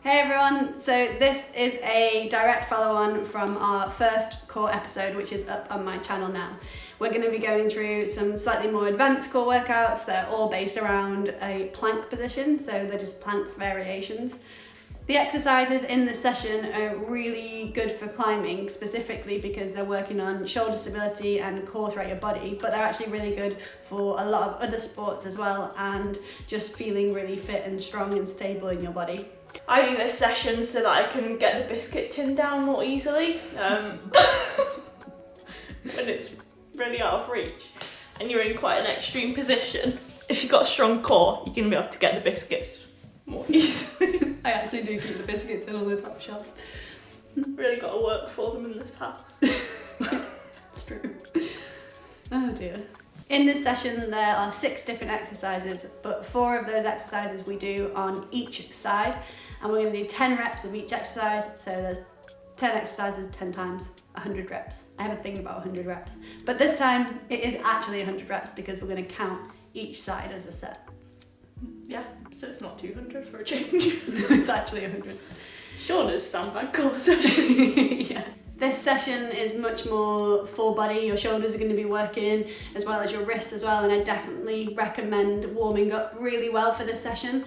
Hey everyone, so this is a direct follow-on from our first core episode, which is up on my channel now. We're going to be going through some slightly more advanced core workouts. They're all based around a plank position, so they're just plank variations. The exercises in this session are really good for climbing, specifically because they're working on shoulder stability and core throughout your body, but they're actually really good for a lot of other sports as well, and just feeling really fit and strong and stable in your body. I do this session so that I can get the biscuit tin down more easily when it's really out of reach and you're in quite an extreme position. If you've got a strong core, you're going to be able to get the biscuits more easily. I actually do keep the biscuits in on the top shelf. Really got to work for them in this house. It's true. Oh dear. In this session there are 6 different exercises, but 4 of those exercises we do on each side, and we're going to do 10 reps of each exercise, so there's 10 exercises, 10 times 100 reps. I have a thing about 100 reps, but this time it is actually 100 reps because we're going to count each side as a set. Yeah, so it's not 200 for a change. It's actually 100. Shauna's sandbag core session. Yeah. This session is much more full body. Your shoulders are going to be working as well as your wrists as well, and I definitely recommend warming up really well for this session.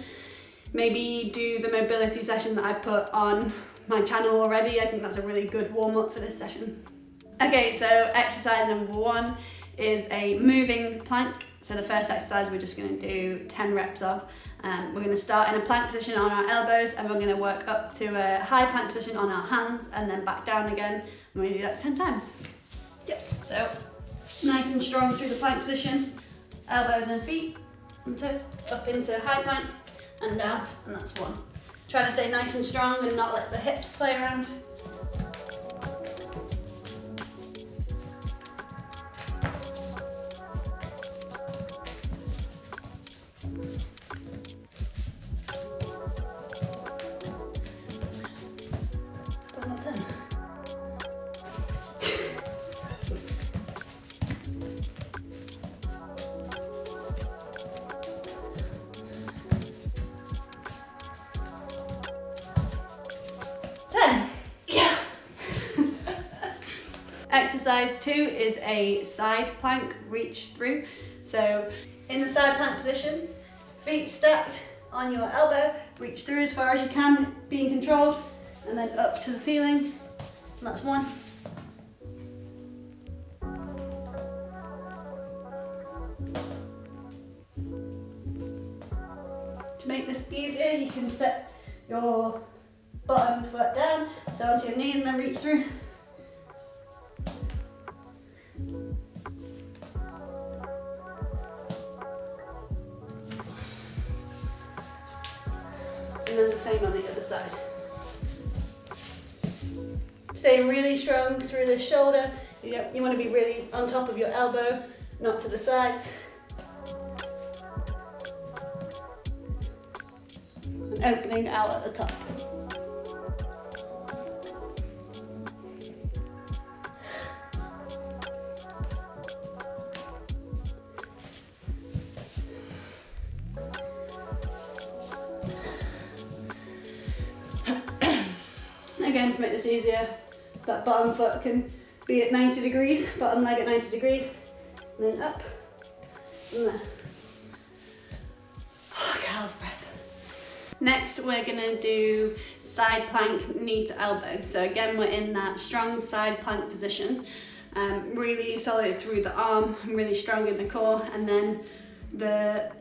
Maybe do the mobility session that I've put on my channel already. I think that's a really good warm up for this session. Okay, so exercise number 1 is a moving plank. So the first exercise we're just going to do 10 reps of. We're going to start in a plank position on our elbows, and we're going to work up to a high plank position on our hands and then back down again. And we're going to do that 10 times. Yep, so nice and strong through the plank position, elbows and feet and toes, up into high plank and down, and that's 1. Try to stay nice and strong and not let the hips play around. Yeah. Exercise 2 is a side plank reach through. So in the side plank position, feet stacked on your elbow, reach through as far as you can, being controlled, and then up to the ceiling. And that's 1. To make this easier, you can step your bottom foot down, so onto your knee, and then reach through. And then the same on the other side. Staying really strong through the shoulder. You want to be really on top of your elbow, not to the sides. And opening out at the top. Again, to make this easier, that bottom foot can be at 90 degrees, bottom leg at 90 degrees, and then up, and there. Oh, get out of breath. Next, we're gonna do side plank, knee to elbow. So again, we're in that strong side plank position, really solid through the arm, really strong in the core, and then the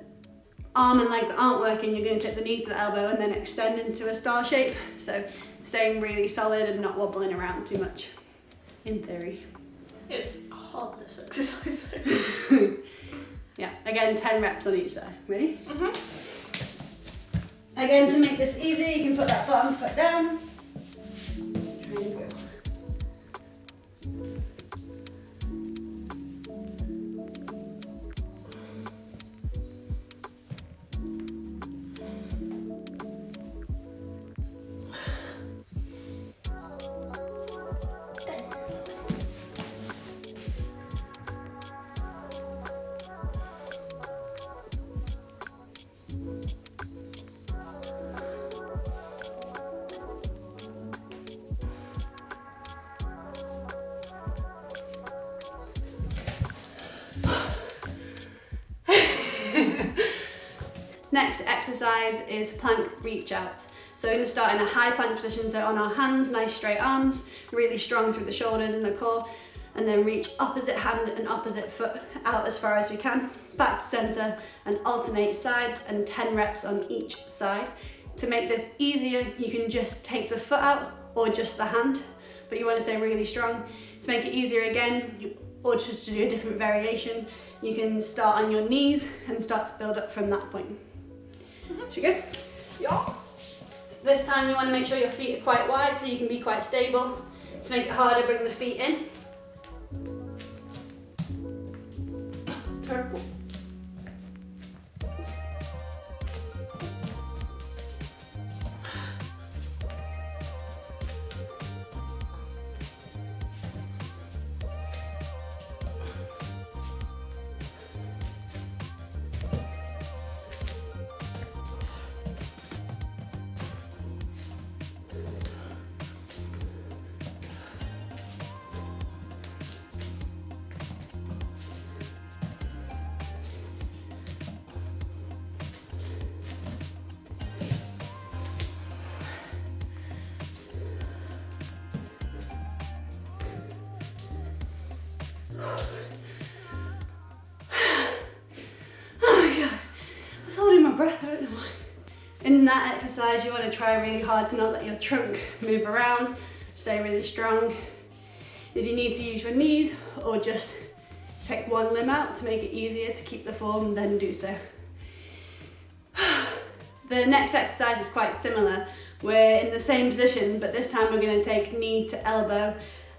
arm and leg that aren't working, you're going to take the knee to the elbow and then extend into a star shape. So staying really solid and not wobbling around too much, in theory. It's hard, this exercise though. Yeah, again, 10 reps on each side. Ready? Mm-hmm. Again, to make this easy, you can put that bottom foot down. Try and go. Next exercise is plank reach outs. So we're going to start in a high plank position, so on our hands, nice straight arms, really strong through the shoulders and the core, and then reach opposite hand and opposite foot out as far as we can, back to center, and alternate sides, and 10 reps on each side. To make this easier, you can just take the foot out or just the hand, but you want to stay really strong. To make it easier again, or just to do a different variation, you can start on your knees and start to build up from that point. Should we go? Yes. This time you want to make sure your feet are quite wide so you can be quite stable. To make it harder, bring the feet in. Terrible. Breath, I don't know why. In that exercise, you want to try really hard to not let your trunk move around, stay really strong. If you need to use your knees or just pick one limb out to make it easier to keep the form, then do so. The next exercise is quite similar. We're in the same position, but this time we're going to take knee to elbow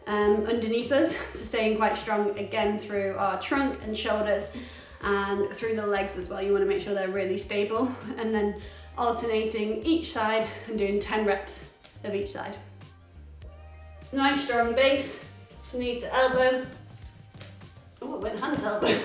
underneath us, so staying quite strong again through our trunk and shoulders, and through the legs as well. You want to make sure they're really stable, and then alternating each side and doing 10 reps of each side. Nice strong base, knee to elbow. Oh, it went hand to elbow.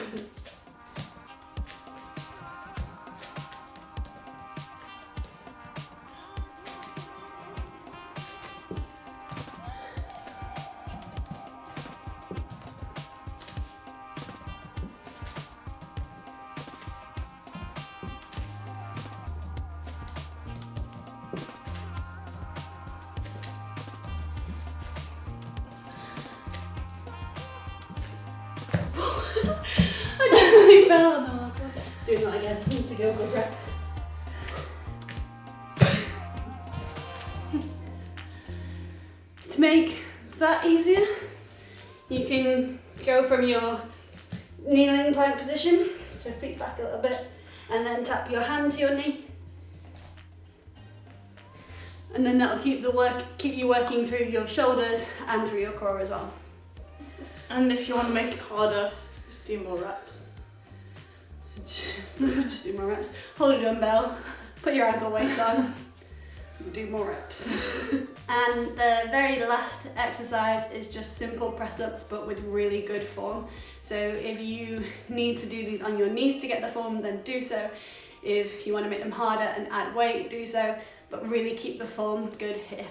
Fell on the last one. Doing that again. Need to go good rep. To make that easier, you can go from your kneeling plank position, so feet back a little bit, and then tap your hand to your knee. And then that'll keep you working through your shoulders and through your core as well. And if you want to make it harder, just do more reps. Just do more reps. Hold a dumbbell, put your ankle weights on, do more reps. And the very last exercise is just simple press ups, but with really good form. So if you need to do these on your knees to get the form, then do so. If you want to make them harder and add weight, do so, but really keep the form good here.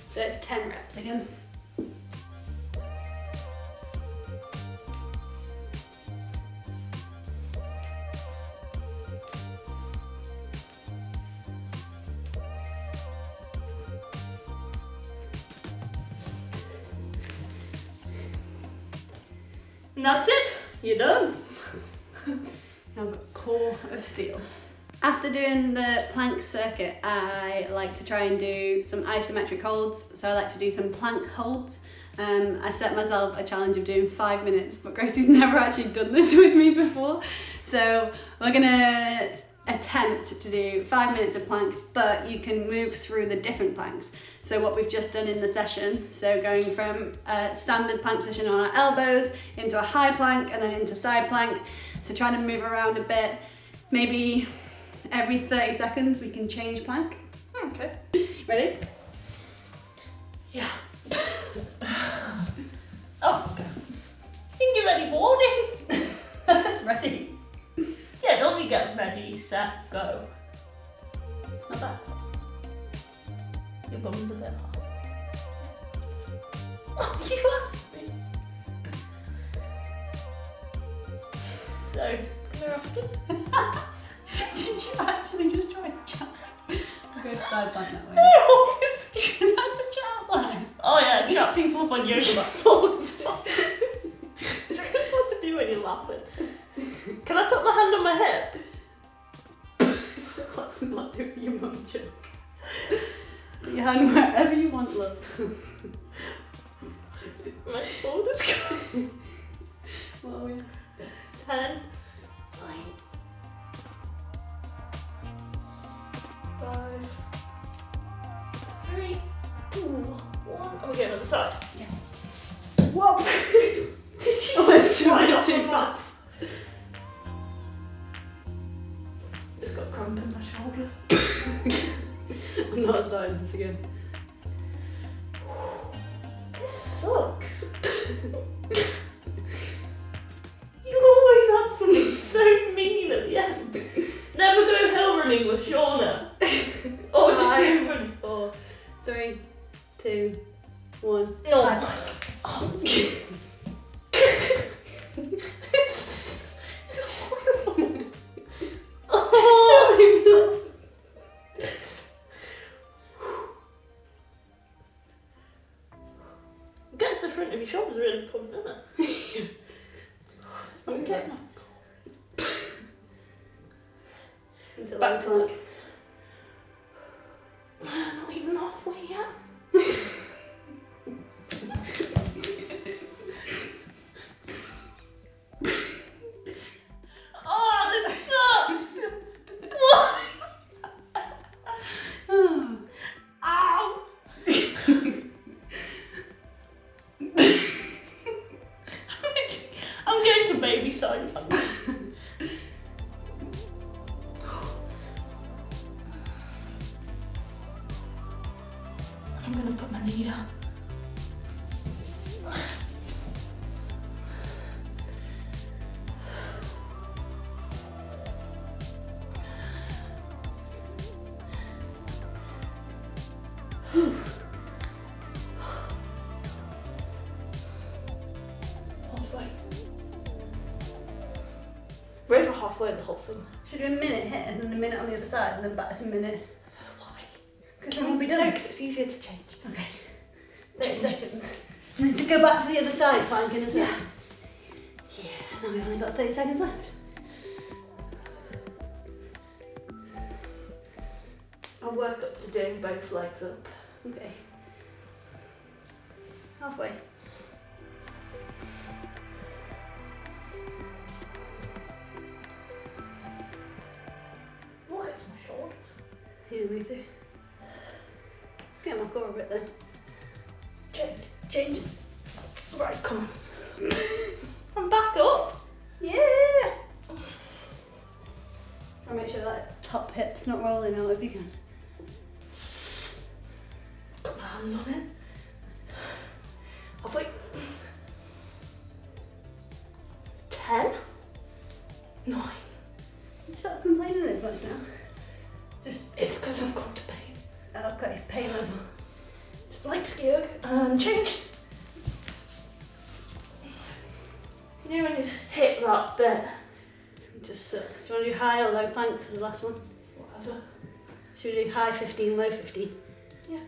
So it's 10 reps again. And that's it, you're done. Now I've got a core of steel. After doing the plank circuit, I like to try and do some isometric holds. So I like to do some plank holds. I set myself a challenge of doing 5 minutes, but Gracie's never actually done this with me before. So we're gonna attempt to do 5 minutes of plank, but you can move through the different planks. So what we've just done in the session, so going from a standard plank position on our elbows into a high plank and then into side plank. So trying to move around a bit, maybe every 30 seconds we can change plank. Okay. Ready? Yeah. Oh, you can get ready for warning. I said ready. Yeah, don't you get ready, set, go. Not that. Your bum's a bit hot. Oh, you asked me. So, go often. Did you actually just try to chat? I'll go to side plank that way. No, obviously. That's a chat line. Oh yeah, chat people up on yoga mats all the time. It's really hard to do when you're laughing. Can I put my hand on my hip? So let's not do your mum joke. Put your hand wherever you want, love. My shoulders go. What are we? 10, 9, 5, 3, 2, 1. I'm going on the side. Yeah. Whoa! Did you Almost slide too off my fast. Just got a cramp in my shoulder. I'm not starting this again. This sucks. You always had something so mean at the end. Never go hill running with Shauna. Or just go running. 4, 3, 2, 1. No. Oh. It's horrible. Oh. Gets the front of your shoulders really pumped, doesn't it? It's not technical. Back to look. Not even halfway yet. Oh, this sucks! What? Ow! I'm going to baby side plank. I'm going to put my knee down. Halfway. We're over halfway in the whole thing. Should we do a minute here and then a minute on the other side and then back to a minute? Why? Because then we'll be done. No, because it's easier to change. Okay. 30 seconds. And then to go back to the other side planking as well. Yeah, and then we've only got 30 seconds left. I'll work up to doing both legs up. Okay. Halfway. What gets my shoulder? Yeah, me too. Get my core a bit then. Change. Right, come on. I'm back up. Yeah! I'll make sure that top hip's not rolling out if you can. Got my hand on it. Halfway. 10, 9. You stop complaining as much now. It's because I've gone to pain. Okay, pain level. Just like skiing and change. You know when you just hit that bit? It just sucks. Do you want to do high or low plank for the last one? Whatever. Should we do high 15, low 15? Yeah.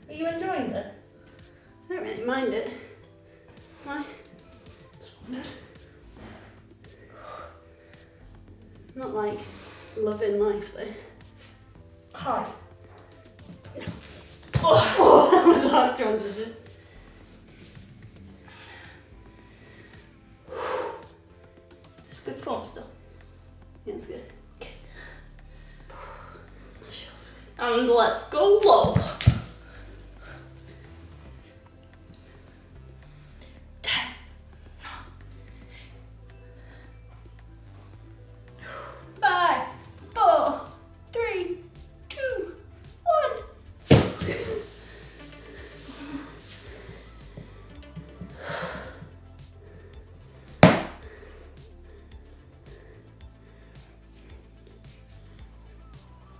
Are you enjoying it? I don't really mind it. Why? Not like loving life though. Hi. Oh, that was a hard transition. Just good form still. Yeah, it's good. Okay. My shoulders. And let's go low. 10. 5, 4, 3, 2, 1.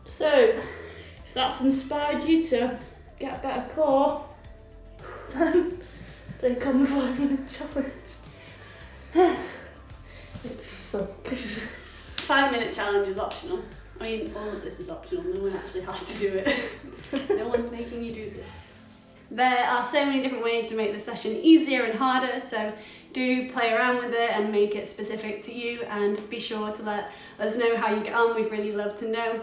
So, if that's inspired you to get a better core, then Take on the 5-minute challenge. It sucks. 5-minute challenge is optional. I mean, all of this is optional. No one actually has to do it. No one's making you do this. There are so many different ways to make the session easier and harder, so do play around with it and make it specific to you, and be sure to let us know how you get on. We'd really love to know.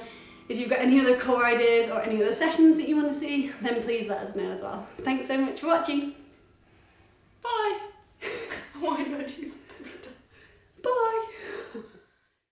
If you've got any other core ideas or any other sessions that you want to see, then please let us know as well. Thanks so much for watching. Bye. Why do I do that? Bye.